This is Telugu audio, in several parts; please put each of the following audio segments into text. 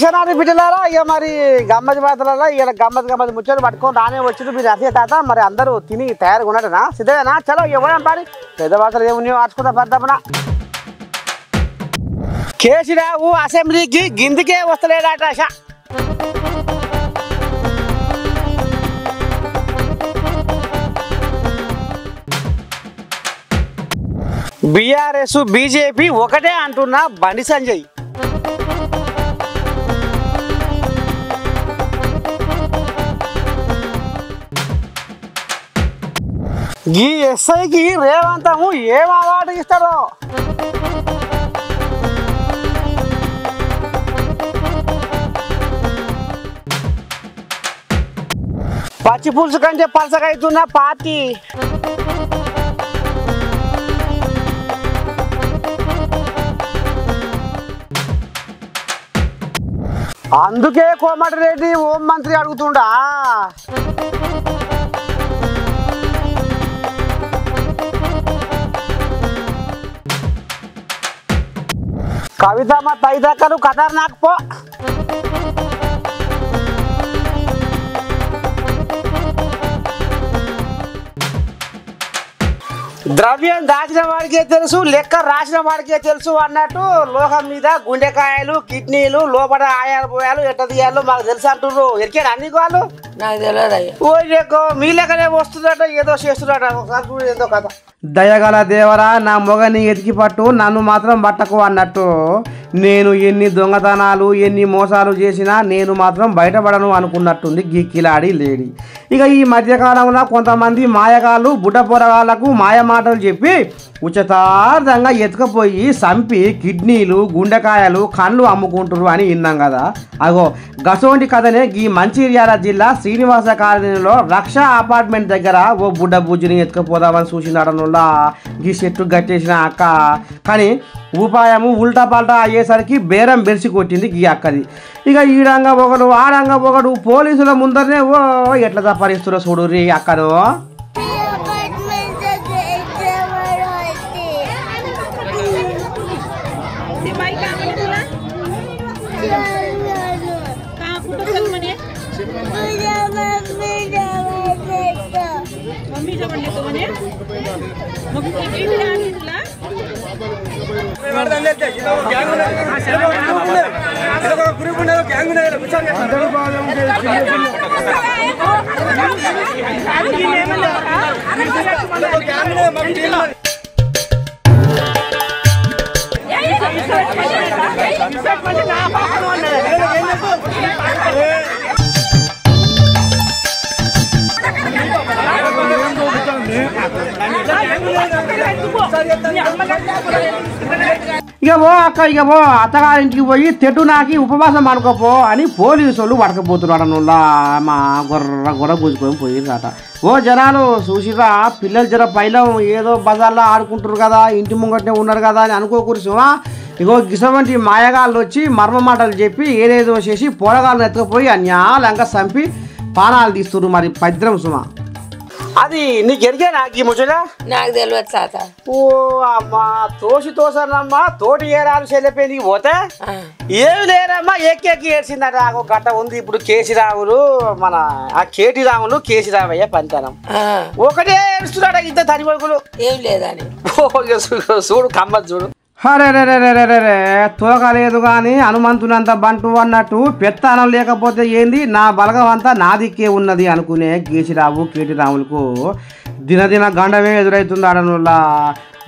శనాన్ని బిడ్డలారా ఇక మరి గమ్మతి పాత్రలలో ఇలా గమ్మతి ముచ్చట్లు పట్టుకొని రానే వచ్చింది మీరు అసే తాత మరి అందరూ తిని తయారుగా ఉన్నట్టనా సిద్ధమేనా చలో ఇవ్వడం పని పెద్ద పాత్రలు ఏమున్నాయో ఆడుకుంటా పడ్డామనా కేసీరావు అసెంబ్లీకి గిందికే వస్తలేడాట ఆశ బీఆర్ఎస్ బీజేపీ ఒకటే అంటున్నా బండి సంజయ్ ఈ ఎస్ఐకి రేవంతము ఏం అవార్డు ఇస్తారో పచ్చి పులుసు కంటే పలసగైతున్న పార్టీ అందుకే కోమటిరెడ్డి హోం మంత్రి అడుగుతుండా కవితమ్మ తైదక్కలు ఖతర్నాక్ పో ద్రవ్యం దాచిన వాడికే తెలుసు లెక్క రాసిన వాడికే తెలుసు అన్నట్టు లోకం మీద గుండెకాయలు కిడ్నీలు లోపల ఆయాలు పోయాలు ఎట్ట తీయాలో మాకు తెలుసు అంటున్నారు ఎరికేనా అన్ని వాళ్ళు నాకు తెలియదు ఓ మీ లెక్కనే వస్తుందట ఏదో చేస్తున్నట ఒకసారి ఏదో కథ దయగల దేవరా నా మొగని ఎతికి పట్టు నన్ను మాత్రం పట్టకు అన్నట్టు నేను ఎన్ని దొంగతనాలు ఎన్ని మోసాలు చేసినా నేను మాత్రం బయటపడను అనుకున్నట్టుంది గీకిలాడి లేడీ ఇక ఈ మధ్యకాలంలో కొంతమంది మాయగాళ్ళు బుడ్డ పొరగాళ్లకు మాయ మాటలు చెప్పి ఉచితార్థంగా ఎత్తుకపోయి సంపి కిడ్నీలు గుండెకాయలు కళ్ళు అమ్ముకుంటారు అని విన్నాం కదా అగో గసోంటి కథనే ఈ మంచిర్యాల జిల్లా శ్రీనివాస కాలనీలో రక్ష అపార్ట్మెంట్ దగ్గర ఓ బుడ్డ బుజ్జిని ఎత్తుకుపోదామని చూసినాడనులా ఈ చెట్టు గట్టేసిన అక్క కానీ ఉపాయము ఉల్టా పల్టా అయ్యేసరికి బేరం బెరిసి కొట్టింది ఈ అక్కది ఇక ఈడంగా ఒకడు ఆడంగా ఒకడు పోలీసుల ముందరనే ఓ ఎట్లా తప్పరిస్తురో చూడు రీ అక్కను ఇక పో అక్క ఇక పో అత్తగారింటికి పోయి తెడ్డు నాకి ఉపవాసం అనుకోపో అని పోలీసు వాళ్ళు పడకపోతున్నాడు అనులా మా గొర్ర పూసుకొని పోయిర్రట ఓ జనాలు చూసిరా పిల్లలు జర పైలం ఏదో బజార్లో ఆడుకుంటారు కదా ఇంటి ముంగట్నే ఉన్నారు కదా అని అనుకోకూరు సుమా ఇగో గిసవంటి మాయగాళ్ళు వచ్చి మర్మ మాటలు చెప్పి ఏదేదో చేసి పోరగాళ్ళని ఎత్తుకుపోయి అన్యాలంగా చంపి పానాలు తీస్తున్నారు మరి భద్రం సుమా అది నీకు ఎరిగేనా ఈ ముచ్చట నాకు తెలియదు తాత ఓ అమ్మా తోసనమ్మా తోటి ఏరాలు చెల్లిపోయి పోతే ఏమి లేరమ్మా ఎక్కి ఏడ్చిందట ఒక గట్ట ఉంది ఇప్పుడు కేసీరావులు మన ఆ కేటీరాములు కేసీరామయ్య పంతనం ఒకటే ఏడుస్తున్నాడ ఇద్దరు తని కొడుకులు ఏం లేదని చూడు కమ్మత్ చూడు హరే తోకలేదు కానీ హనుమంతునంత బంటు అన్నట్టు పెత్తనం లేకపోతే ఏంది నా బలగం అంతా నా దిక్కే ఉన్నది అనుకునే కేసీరావు కేటీరాములకు దినదిన గండమే ఎదురవుతుంది ఆడనుల్లా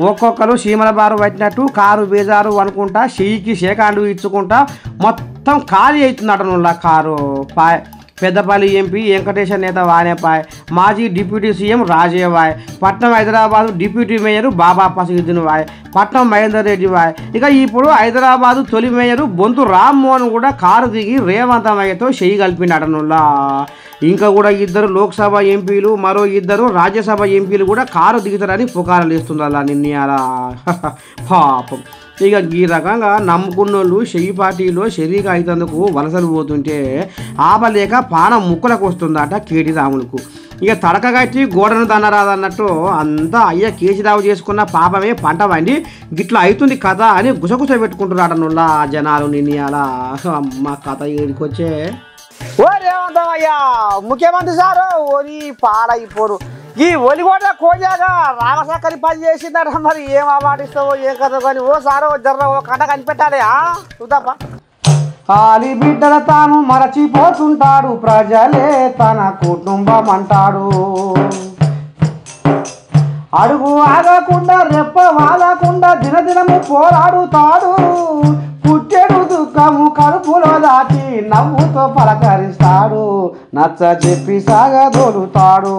ఒక్కొక్కరు చీమల బారు పట్టినట్టు కారు బేజారు అనుకుంటా చెయ్యికి షేకాండు ఇచ్చుకుంటా మొత్తం ఖాళీ అవుతుంది ఆడనుల్లా కారు పెద్దపల్లి ఎంపీ వెంకటేశ్వర నేత వానేపాయ్ మాజీ డిప్యూటీ సీఎం రాజేవాయ్ పట్నం హైదరాబాదు డిప్యూటీ మేయరు బాబా పసిద్దిన వాయ్ పట్నం మహేందర్ రెడ్డి వాయ్ ఇక ఇప్పుడు హైదరాబాదు తొలి మేయరు బొంతు రామ్మోహన్ కూడా కారు దిగి రేవంతమయ్యతో చెయ్యి కలిపినాడనుల్లా ఇంకా కూడా ఇద్దరు లోక్సభ ఎంపీలు మరో ఇద్దరు రాజ్యసభ ఎంపీలు కూడా కారు దిగుతారని పుకారాలు ఇస్తుందలా నిన్న పాపం ఇక ఈ రకంగా నమ్ముకున్నోళ్ళు చెయ్యి పార్టీలో షరీక్ అయితందుకు వలసలు పోతుంటే ఆపలేక పానం ముక్కలకు వస్తుందట కేటీరాములకు ఇక తడక కట్టి గోడను దన్నరాదన్నట్టు అంతా అయ్యా కేసీరావు చేసుకున్న పాపమే పంట వండి గిట్లా అవుతుంది కథ అని గుసగుస పెట్టుకుంటున్నాడనుల్లా జనాలు నిన్నయాల అమ్మ కథ ఏడికొచ్చే ఓ రేవంతం అయ్యా ముఖ్యమంత్రి సారు ఓని పాడైపోరు ఈ ఒలిగోట కోజాగా రామసక్కని పని చేసిందట మరి ఏం అవార్డిస్తావో ఏం కథ కానీ ఓ సారో జర్ర ఓ కంట కనిపెట్టాలి చూద్దాపా ఆలి బిడ్డల తాను మరచిపోతుంటాడు ప్రజలే తన కుటుంబం అంటాడు అడుగు ఆగకుండా రెప్ప వాలకుండా దినదినము పోరాడుతాడు పుట్టెడు దుఃఖము కడుపులో దాచి నవ్వుతో పలకరిస్తాడు నచ్చ చెప్పి సాగదోలుతాడు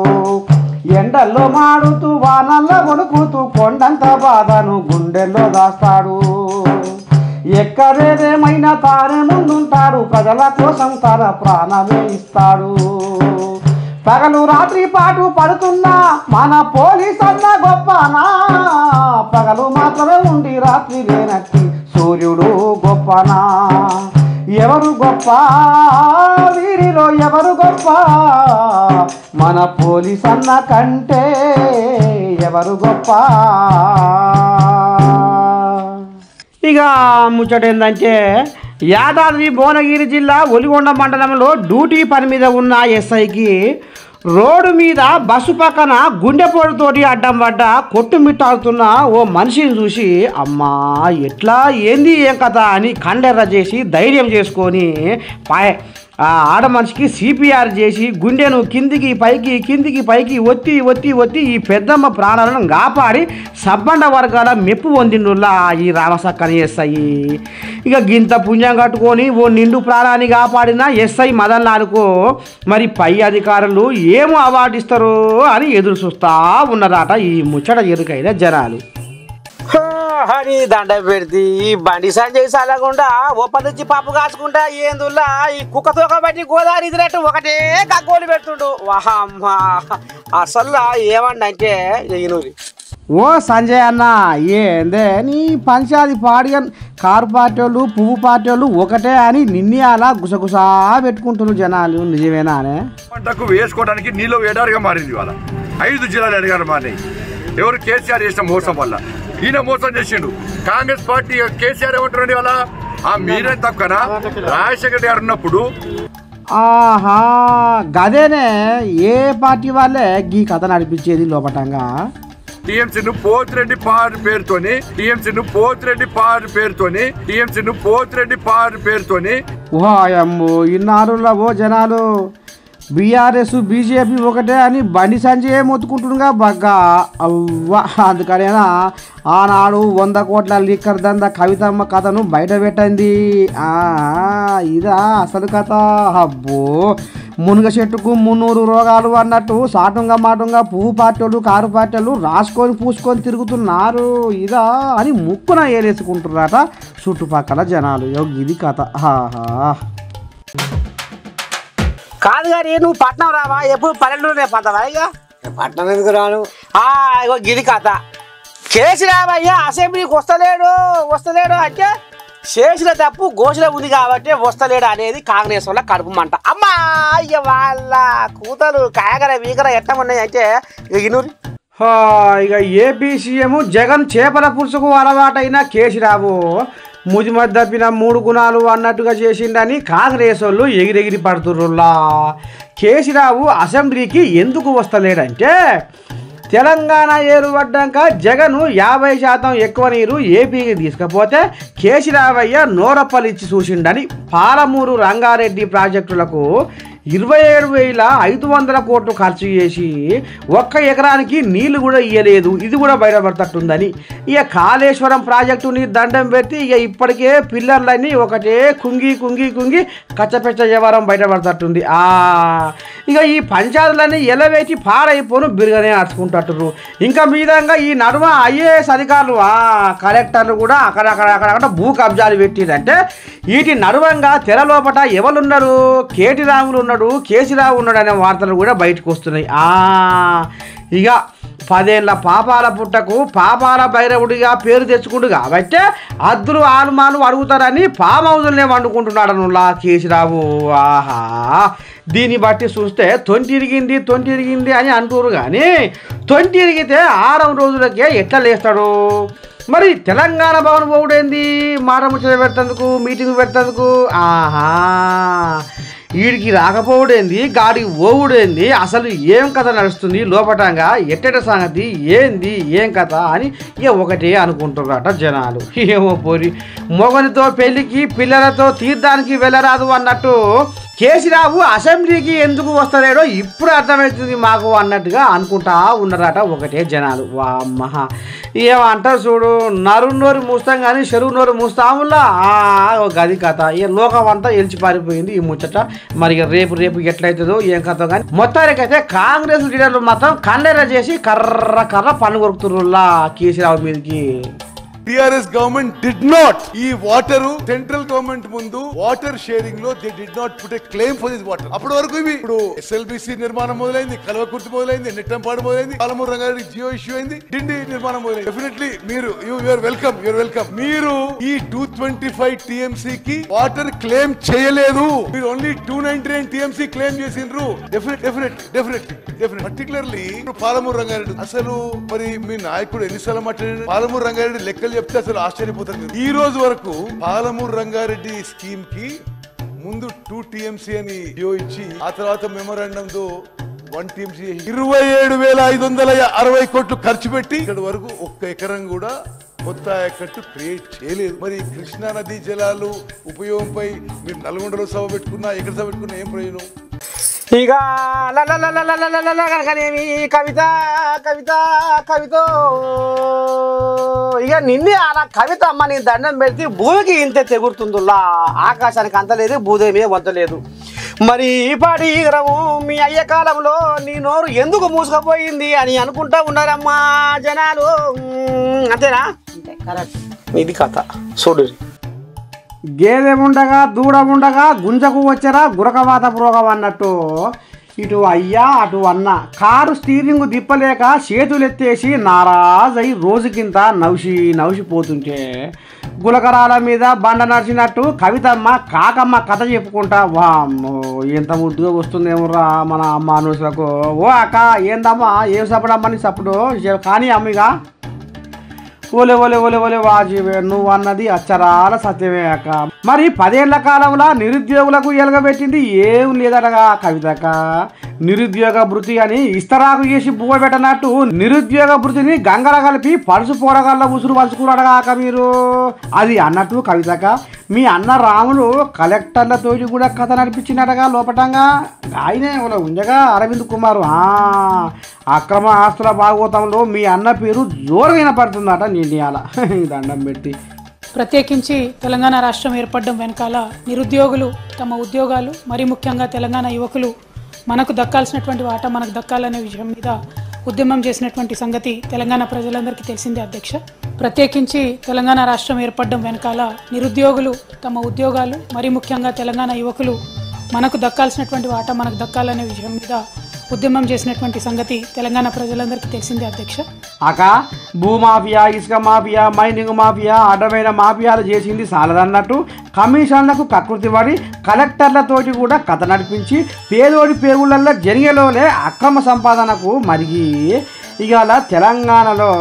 ఎండల్లో మాడుతూ వానల్లో వణుకుతూ కొండంత బాధను గుండెల్లో దాస్తాడు ఎక్కడేదేమైనా తానే ముందుంటాడు ప్రజల కోసం తన ప్రాణమే ఇస్తాడు పగలు రాత్రి పాటు పడుతున్నా మన పోలీస్ అన్న గొప్పనా పగలు మాత్రమే ఉండి రాత్రి లేనట్టి సూర్యుడు గొప్పనా ఎవరు గొప్ప వీరిలో ఎవరు గొప్ప మన పోలీస్ అన్న కంటే ఎవరు గొప్ప ఇక ముచ్చట ఏంటంటే యాదాద్రి భువనగిరి జిల్లా ఒలిగొండ మండలంలో డ్యూటీ పని మీద ఉన్న ఎస్ఐకి రోడ్డు మీద బస్సు పక్కన గుండెపోటుతోటి అడ్డం పడ్డ కొట్టుమిట్టాడుతున్న ఓ మనిషిని చూసి అమ్మా ఎట్లా ఏంది ఏం కథ అని కండెర్ర చేసి ధైర్యం చేసుకొని ఆ ఆడ మనిషికి సిపిఆర్ చేసి గుండెను కిందికి పైకి ఒత్తి ఈ పెద్దమ్మ ప్రాణాలను కాపాడి సబ్బండ వర్గాల మెప్పు పొందిండుల్లా ఈ రామసక్కని ఎస్ఐ ఇక గింత పుణ్యం కట్టుకొని ఓ నిండు ప్రాణాన్ని కాపాడిన ఎస్ఐ మదన్ లాల్కు మరి పై అధికారులు ఏమో అవార్డు ఇస్తారో అని ఎదురు చూస్తూ ఉన్నారట ఈ ముచ్చట ఎరుకైన జనాలు అని దండ పెడితే ఈ బండి సంజయ్ సాలకుండా ఒప్పందించి పప్పు కాసుకుంటా ఏందుల్లా ఈ కుక్క తోక బట్టి గోదావరి ఇదినట్టు ఒకటే గగ్గోలు పెడుతుండు వాహమ్మా అసలు ఏమండంటే ఈనూరి ఓ సంజయ్ అన్న ఏందే నీ పంచాది పాడియన్ కారు పార్టీ వాళ్ళు పువ్వు పార్టీ వాళ్ళు ఒకటే అని నిన్నే అలా గుసగుసా పెట్టుకుంటున్నారు జనాలు నిజమేనా అనే పంటకు వేసుకోవడానికి నీళ్ళు ఎడారిగా మారింది వాళ్ళ 5 జిల్లాలు ఎడగారు మారినాయి ఎవరు కేసీఆర్ చేసిన మోసం వల్ల ఈయన మోసం చేసిండు కాంగ్రెస్ పార్టీ కేసీఆర్ ఏమంటారండి వాళ్ళ ఆ మీరే తక్కువనా రాజశేఖర్ గారు ఉన్నప్పుడు ఆహా గదేనే ఏ పార్టీ వాళ్ళే ఈ కథ నడిపించేది లోపటంగా టీఎంసీను పోతిరెడ్డి పేరుతోని ఓయమ్మో ఇన్నారులా ఓ జనాలు బీఆర్ఎస్ బీజేపీ ఒకటే అని బండి సంజయ్ మొత్తుకుంటుండగా బగ్గా అవ్వ అందుకనేనా ఆనాడు 100 కోట్ల లీకర్ దంద కవితమ్మ కథను బయట పెట్టింది ఇదా అసలు కథ అబ్బో మునుగ చెట్టుకు 300 రోగాలు అన్నట్టు సాటుంగా మాటుంగా పువ్వు పార్టీలు కారు పార్టీలు రాసుకొని పూసుకొని తిరుగుతున్నారు ఇదా అని ముక్కున ఏలేసుకుంటున్నారట చుట్టుపక్కల జనాలు ఇది కథ కాదు గారి నువ్వు పట్నం రావా ఎప్పుడు పల్లెటూరునే పడతావా ఇక పట్నం ఎందుకు రాను ఇగో గిది కథ కేసీరావయ్య అసెంబ్లీకి వస్తలేడు అంటే చేసిన తప్పు ఘోషణ ఉంది కాబట్టి వస్తలేడు అనేది కాంగ్రెస్ వల్ల కడుపు మంట అమ్మా అయ్య వాళ్ళ కూతలు కాయగర వీకర ఎట్లా ఉన్నాయి అంటే ఇనూరి ఇక ఏపీ సీఎం జగన్ చేపల పులుసుకు అలవాటైన కేసీరావు ముజిమద్ తప్పిన 3 గుణాలు అన్నట్టుగా చేసిండని కాంగ్రెస్ వాళ్ళు ఎగిరెగిరి పడుతుర్రులా కేసీరావు అసెంబ్లీకి ఎందుకు వస్తలేడంటే తెలంగాణ ఏరుపడ్డాక జగన్ 50% ఎక్కువ నీరు ఏపీకి తీసుకపోతే కేసీరావయ్య నోరప్పలిచ్చి చూసిండని పాలమూరు రంగారెడ్డి ప్రాజెక్టులకు 27,500 కోట్లు ఖర్చు చేసి 1 ఎకరానికి నీళ్లు కూడా ఇయ్యలేదు ఇది కూడా బయటపడతట్టుందని ఇక కాళేశ్వరం ప్రాజెక్టుని దండం పెట్టి ఇక ఇప్పటికే పిల్లర్లన్నీ ఒకటే కుంగి కచ్చపెచ్చ వ్యవహారం బయటపడతట్టుంది ఇక ఈ పంచాయతీలన్నీ ఎలవేటి పాడైపోను బిరుగానే అర్చుకుంటట్టు ఇంకా మీదంగా ఈ నడుమ ఐఏఎస్ అధికారులు కలెక్టర్లు కూడా అక్కడ భూ కబ్జాలు పెట్టిరంటే వీటి నడువంగా తెర లోపట ఎవరున్నారు కేటీ రాములు ఉన్నాడు కేసీరావు ఉన్నాడు అనే వార్తలు కూడా బయటకు వస్తున్నాయి ఇక 10 ఏళ్ల పాపాల పుట్టకు పాపాల భైరవుడిగా పేరు తెచ్చుకుంటు కాబట్టే అద్దులు ఆలుమాలు అడుగుతారని ఫామ్ హౌజులనే వండుకుంటున్నాడు నుల్లా కేసీరావు. ఆహా, దీన్ని బట్టి చూస్తే తొంటి ఇరిగింది అని అంటారు కానీ తొంటి ఇరిగితే 6 రోజులకే ఎట్లా లేస్తాడు? మరి తెలంగాణ భవన్ పోవుడేంది, మాట ముచ్చట పెడతందుకు, మీటింగ్ పెడతందుకు? ఆహా, వీడికి రాకపోవడేంది, గాడికి పోవుడేంది, అసలు ఏం కథ నడుస్తుంది లోపటంగా, ఎట్టెట సంగతి ఏంది, ఏం కథ అని ఇక ఒకటే అనుకుంటున్నారట జనాలు. ఏమో పోరి, మొగనితో పెళ్లికి పిల్లలతో తీర్థానికి వెళ్ళరాదు అన్నట్టు కేసీరావు అసెంబ్లీకి ఎందుకు వస్తలేడో ఇప్పుడు అర్థమవుతుంది మాకు అన్నట్టుగా అనుకుంటా ఉన్నారట ఒకటే జనాలు. వామ్మహ, ఏమంటారు చూడు, నోరు మూస్తాం కానీ చెరువు నోరు మూస్తాములా గది కథ. ఈ లోకం అంతా ఎలిచి పారిపోయింది ఈ ముచ్చట. మరి రేపు ఎట్లయితుందో ఏం కథ కానీ మొత్తానికైతే కాంగ్రెస్ లీడర్లు మాత్రం కన్నెర చేసి కర్ర పన్ను కొరుకుతుర్రులా కేసీరావు మీదకి. టిఆర్ఎస్ గవర్నమెంట్ డిడ్ నాట్ ఈ వాటర్ సెంట్రల్ గవర్నమెంట్ ముందు వాటర్ షేరింగ్ లో they did not put a claim for this water. అప్పటి వరకు ఇవి ఇప్పుడు ఎస్ఎల్బిసి నిర్మాణం మొదలైంది, కల్వకుర్తి మొదలైంది, నెట్టంపాడు మొదలైంది, పాలమూరు రంగారెడ్డి జియో ఇష్యూ అయింది, డిండి నిర్మాణం మొదలైంది. డెఫినెట్లీ మీరు యూఆర్ వెల్కమ్. మీరు ఈ 225 టీఎంసీ కి వాటర్ క్లెయిమ్ చేయలేదు, మీరు ఓన్లీ 299 టీఎంసీ క్లెయిమ్ చేసిండ్రు. డెఫినెట్లీ పర్టికులర్లీ పాలమూరు రంగారెడ్డి అసలు మరి మీ నాయకుడు ఎన్నిసార్లు మాట్లాడారు? పాలమూరు రంగారెడ్డి లెక్కలు చెప్తే అసలు ఆశ్చర్యపోతారు. ఈ రోజు వరకు పాలమూరు రంగారెడ్డి స్కీమ్ కి ముందు 2 టీఎంసీ అని జియో ఇచ్చి ఆ తర్వాత మెమోరాండం తో 1 టీఎంసీ 27,560 కోట్లు ఖర్చు పెట్టి ఇక్కడ వరకు 1 ఎకరం కూడా కొత్త ఆయకట్టు క్రియేట్ చేయలేదు. మరి కృష్ణా నదీ జలాలు ఉపయోగంపై మీరు నల్గొండలో సభ పెట్టుకున్నా, ఎక్కడ సభ పెట్టుకున్నా ఏం ప్రయోజనం? ఇక కనుకనేమి కవిత ఇక నిన్నే అలా కవిత అమ్మ నీ దండం పెడితే భూమికి ఇంతే తెగురుతుందిలా, ఆకాశానికి అంతలేదు, భూదేమి వంతలేదు. మరి ఈ పాటి గ్రహం మీ అయ్య కాలంలో నీ నోరు ఎందుకు మూసుకుపోయింది అని అనుకుంటా ఉన్నారమ్మా జనాలు. అంతేనా? ఇది కథ చూడు. గేదె ఉండగా దూడ ఉండగా గుంజకు వచ్చరా గురకవాత పురోగం అన్నట్టు ఇటు అయ్యా అటు అన్న కారు స్టీరింగ్ దిప్పలేక చేతులెత్తేసి నారాజై రోజుకింత నవ్సిపోతుంటే గులకరాల మీద బండ నడిచినట్టు కవితమ్మ కాకమ్మ కథ చెప్పుకుంటా. వామ్మో, ఎంత ముద్దుగా వస్తుందేమోరా మన అమ్మ అనూసులకు. ఓ అక్క ఏందమ్మా, ఏం సప్పుడమ్మని సప్పుడు కానీ అమ్మిగా ఓలే వాజీవే, నువ్వు అన్నది అచ్చరాల సత్యమే అక్క. మరి 10 ఏళ్ల కాలంలో నిరుద్యోగులకు ఎలగబెట్టింది ఏం లేదటగా కవితక్క. నిరుద్యోగ భృతి అని ఇస్తరాకు చేసి బువ్వ పెట్టనట్టు నిరుద్యోగ భృతిని గంగల కలిపి పరుసు పోరగాళ్ళ ఉసురు పంచుకున్నాడగాక మీరు. అది అన్నట్టు కవితక్క మీ అన్న రాములు కలెక్టర్లతో కూడా కథ నడిపించినట్టుగా లోపటంగా. ఆయనే ఉంజగా అరవింద్ కుమార్ అక్రమ ఆస్తుల భాగవతంలో మీ అన్న పేరు జోరుగా వినపడుతుందట. నిర్ణయాల దండం పెట్టి ప్రత్యేకించి తెలంగాణ రాష్ట్రం ఏర్పడడం వెనకాల నిరుద్యోగులు తమ ఉద్యోగాలు, మరి ముఖ్యంగా తెలంగాణ యువకులు మనకు దక్కాల్సినటువంటి వాటా మనకు దక్కాలనే విషయం మీద ఉద్యమం చేసినటువంటి సంగతి తెలంగాణ ప్రజలందరికీ తెలిసిందే అధ్యక్ష. ప్రత్యేకించి తెలంగాణ రాష్ట్రం ఏర్పడడం వెనకాల నిరుద్యోగులు తమ ఉద్యోగాలు, మరి ముఖ్యంగా తెలంగాణ యువకులు మనకు దక్కాల్సినటువంటి వాటా మనకు దక్కాలనే విషయం మీద ఉద్యమం చేసినటువంటి సంగతి తెలంగాణ ప్రజలందరికీ తెలిసిందే అధ్యక్ష. అక్క భూమాఫియా, ఇసుక మాఫియా, మైనింగ్ మాఫియా, అడ్డమైన మాఫియాలు చేసింది చాలదన్నట్టు కమిషన్లకు కకృతి పడి కలెక్టర్లతోటి కూడా కథ నడిపించి పేదోడి పేగుళ్ళల్లో జరిగేలోనే అక్రమ సంపాదనకు మరిగి ఇవాళ తెలంగాణలో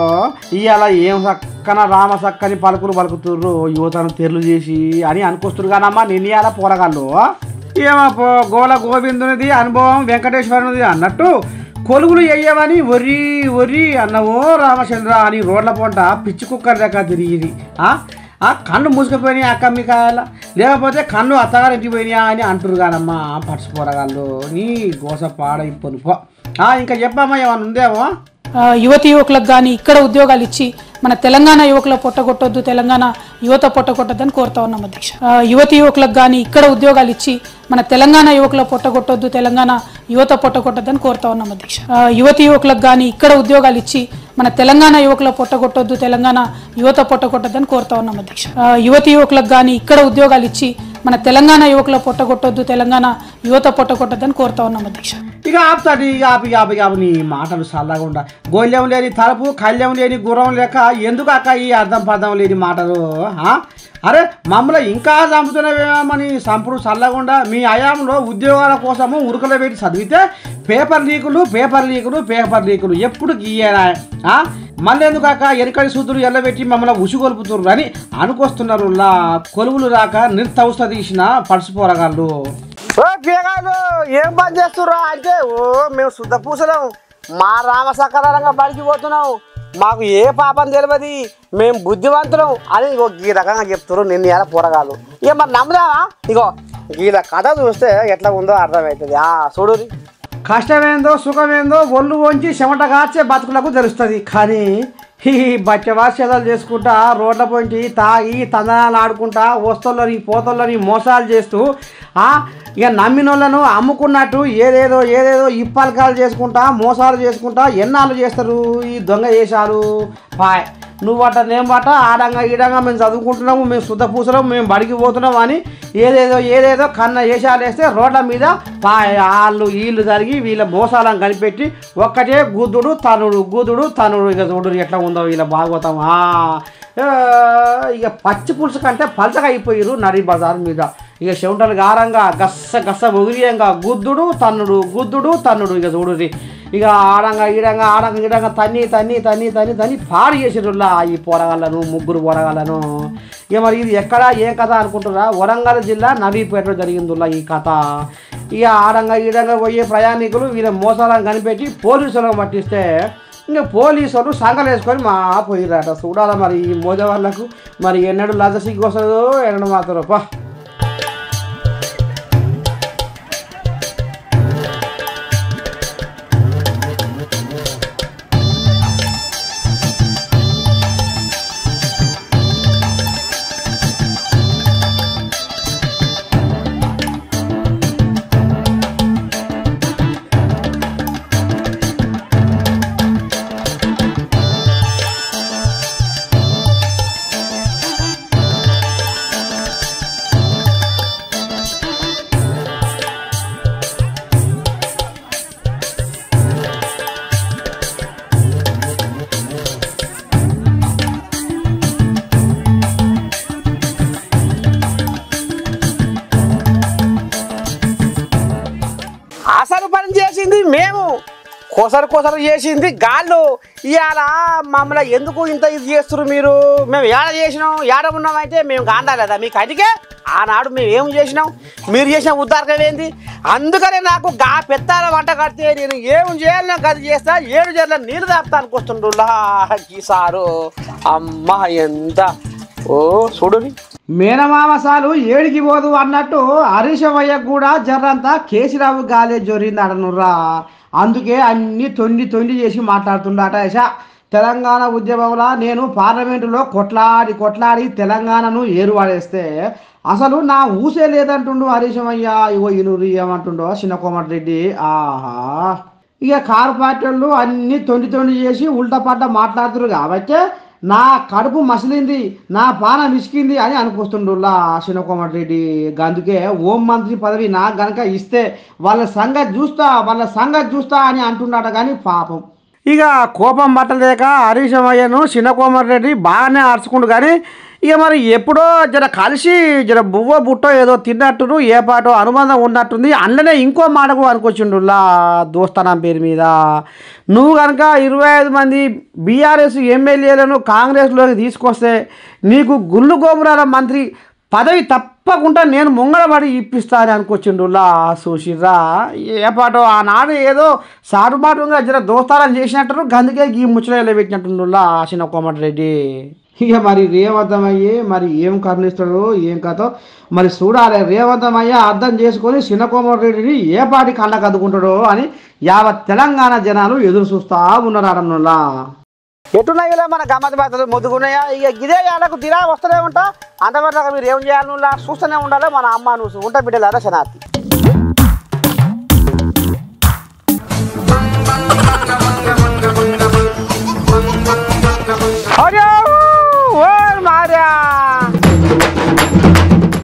ఇవాళ ఏం చక్కన రామ చక్కని పలుకులు పలుకుతుర్రు యువతను తెరలు చేసి అని అనుకొస్తురు కానమ్మా నిర్ణయాల పోరగాళ్ళు. ఏమో గోల గోవిందునిది అనుభవం వెంకటేశ్వరునిది అన్నట్టు కొలుగులు వేయమని ఒర్రి అన్నవో రామచంద్ర అని రోడ్ల పొంట పిచ్చి కుక్కర్ దగ్గర తిరిగిది. కళ్ళు మూసుకుపోయినాయి అక్క మీకాయల, లేకపోతే కళ్ళు అత్తగారు ఇంటికి పోయినాయా అని అంటురు కానమ్మా పడుచుపోరగాళ్ళు. నీ గోస పాడైపోను పో. ఇంకా చెప్పమ్మా ఏమన్నా ఉందేమో. యువతి యువకులకు కానీ ఇక్కడ ఉద్యోగాలు ఇచ్చి మన తెలంగాణ యువకుల పొట్టగొట్టొద్దు, తెలంగాణ యువత పొట్టగొట్టొద్దని కోరుతా ఉన్నాం అధ్యక్ష. యువతి యువకులకు కానీ ఇక్కడ ఉద్యోగాలు ఇచ్చి మన తెలంగాణ యువకుల పొట్టగొట్టొద్దు, తెలంగాణ యువత పొట్టగొట్టొద్దని కోరుతా ఉన్నాం అధ్యక్ష. యువతి యువకులకు కానీ ఇక్కడ ఉద్యోగాలు ఇచ్చి మన తెలంగాణ యువకుల పొట్టగొట్టొద్దు, తెలంగాణ యువత పొట్టగొట్టొద్దని కోరుతా ఉన్నాం అధ్యక్ష. యువతి యువకులకు కానీ ఇక్కడ ఉద్యోగాలు ఇచ్చి మన తెలంగాణ యువకుల పొట్టగొట్టొద్దు, తెలంగాణ యువత పొట్టగొట్టొద్దని కోరుతా ఉన్నాం అధ్యక్ష. ఇక ఆపుతాడు ఇక ఆపి నీ మాటలు చల్లకుండా గొల్లెం లేని తలుపు కళ్యం లేని గుర్రం లేక ఎందుకు అక్క ఈ అర్థం పర్థం లేని మాటలు అరే మమ్మల్ని ఇంకా చంపుతున్నవేమని సంపుడు చల్లకుండా మీ హయాంలో ఉద్యోగాల కోసము ఉరుకులో పెట్టి చదివితే పేపర్ లీకులు ఎప్పుడు గీయరా మళ్ళీ ఎందుకు అక్క ఎనకడి సూతులు ఎల్లబెట్టి మమ్మల్ని ఉసుగొలుపుతున్నారు అని అనుకొస్తున్నారు కొలువులు రాక నిర్తవస్థ తీసిన పడుచుపోరగాళ్ళు. పేగాలు ఏం పని చేస్తుర్రా అంటే మేము శుద్ధ పూసలేం మా రామసకరంగా బడికి పోతున్నాం మాకు ఏ పాపం తెలియదు మేము బుద్ధివంతులం అని ఈ రకంగా చెప్తున్నారు నిన్న ఎలా పోరగాలు. ఇక మరి నమ్ముదామా? ఇగో వీళ్ళ కథ చూస్తే ఎట్లా ఉందో అర్థమవుతుంది. చూడు కష్టమేందో సుఖమేందో ఒళ్ళు వంచి చెమట కాచే బతుకులకు తెలుస్తుంది. కానీ ఈ బచ్చవాస్యతలు చేసుకుంటా రోడ్ల పోయి తాగి తందనాలు ఆడుకుంటా వస్తువులని పోతల్లని మోసాలు చేస్తూ ఇక నమ్మినోళ్ళను అమ్ముకున్నట్టు ఏదేదో ఇప్పలకాలు చేసుకుంటా మోసాలు చేసుకుంటా ఎన్నాళ్ళు చేస్తారు ఈ దొంగ వేషాలు. పాయ్ నువ్వట నేమట ఆడంగా ఈడంగా మేము చదువుకుంటున్నాము మేము శుద్ధ పూసలం మేము బడికి పోతున్నాము అని ఏదేదో కన్న వేషాలు వేస్తే రోడ్ల మీద వాళ్ళు వీళ్ళు జరిగి వీళ్ళ మోసాలను కనిపెట్టి ఒక్కటే గుద్దుడు తనుడు ఇక చూడు ఎట్లా ఉందో వీళ్ళ భాగవతం. ఇక పచ్చి పులుసు కంటే పలచగా అయిపోయారు నడి బజార్ మీద. ఇక చెవుటలు గారంగా గస్స ఒగిరియంగా గుద్దుడు తన్నుడు ఇక చూడు ఇక ఆడంగా ఈడంగా తన్ని పాడు చేసిరులా ఈ పోరగాళ్ళను ముగ్గురు పోరగాళ్ళను. ఇక మరి ఇది ఎక్కడ ఏం కథ అనుకుంటున్నా వరంగల్ జిల్లా నవీపేటలో జరిగిందిలా ఈ కథ. ఇక ఆడంగా పోయే ప్రయాణికులు వీళ్ళ మోసాలను కనిపెట్టి పోలీసులను పట్టిస్తే ఇంకా పోలీసులు సంకలు వేసుకొని పోయిరాట. చూడాలి మరి ఈ మోదే వాళ్ళకు మరి ఎన్నడు లజ్జ సిగ్గు వస్తుందో ఎన్నడు మాత్రం పా. అసలు పని చేసింది మేము, కొసరు చేసింది గాళ్ళు. ఇవాళ మమ్మల్ని ఎందుకు ఇంత ఇది చేస్తున్నారు మీరు? మేము ఏడ చేసినాం ఏడ ఉన్నామంటే మేము కాండాలేదా మీకు? అందుకే ఆనాడు మేము ఏం చేసినాం, మీరు చేసిన ఉద్దారకం ఏంది? అందుకనే నాకు గా పెత్తాల వంట కడితే నేను ఏం చేయాలి నాకు అది చేస్తా 7 జర్ల నీళ్ళు తాపుతానికి వస్తుండ్రులా సారు. అమ్మ ఎంత చూడు మేనమామసాలు ఏడికి పోదు అన్నట్టు హరీశమయ్య కూడా జర్రంతా కేసీరావు గాలే జొరింది అడనుర్రా. అందుకే అన్ని తొండి చేసి మాట్లాడుతుండట. తెలంగాణ ఉద్యమంలో నేను పార్లమెంటులో కొట్లాడి తెలంగాణను ఏరువాడేస్తే అసలు నా ఊసే లేదంటుండు హరీశమయ్య. ఇగో ఇనురు ఏమంటుండో చిన్నకోమటిరెడ్డి. ఇక కారు పార్టీ వాళ్ళు అన్ని తొండి చేసి ఉల్టపడ్డ మాట్లాడుతున్నారు కాబట్టి నా కడుపు మసిలింది నా పాన మిసికింది అని అనుకొస్తుండులా చిన్నకోమటిరెడ్డి. అందుకే హోం మంత్రి పదవి నాకు గనక ఇస్తే వాళ్ళ సంగతి చూస్తా అని అంటున్నాడు. కానీ పాపం ఇక కోపం పట్టలేక హరీశమయ్యను చిన్నకోమటిరెడ్డి బాగానే అరుచుకుంటు. కానీ ఇక మరి ఎప్పుడో జర కలిసి జర బువ్వ బుట్టో ఏదో తిన్నట్టును ఏ పాటో అనుబంధం ఉన్నట్టుంది. అందులోనే ఇంకో మాటకు అనుకొచ్చిండులా దోస్తానం పేరు మీద. నువ్వు కనుక 25 మంది బీఆర్ఎస్ ఎమ్మెల్యేలను కాంగ్రెస్లోకి తీసుకొస్తే నీకు గుళ్ళు గోపురాల మంత్రి పదవి తప్పకుండా నేను ముంగడబడి ఇప్పిస్తా అని అనుకొచ్చిండులా. చూసిర్రా ఏ పాటో ఆనాడు ఏదో సాటుబాటుగా జర దోస్తారం చేసినట్టు గందుకే గీ ముచ్చట పెట్టినట్టుండులా చిన్నకోమటిరెడ్డి. ఇక మరి రేవంతమయ్యే మరి ఏం కరుణిస్తాడో ఏం కథో మరి చూడాలి. రేవంతమయ్య అర్థం చేసుకొని చిన్నకోమటిరెడ్డిని ఏ పాటి కళ్ళకు అద్దుకుంటాడో అని యావత్ తెలంగాణ జనాలు ఎదురు చూస్తా ఉన్నారు. ఆడనులా ఎటున్నాయి మన గమ్మతి బాధలు మొద్దుకున్నాయా? ఇక గిదే వాళ్ళకు దినా వస్తూనే ఉంటా. అంతవరకు మీరు ఏం చేయాలి? చూస్తూనే ఉండాలి. మన అమ్మ నువ్వు ఉంటా బిడ్డలారా శనార్థి.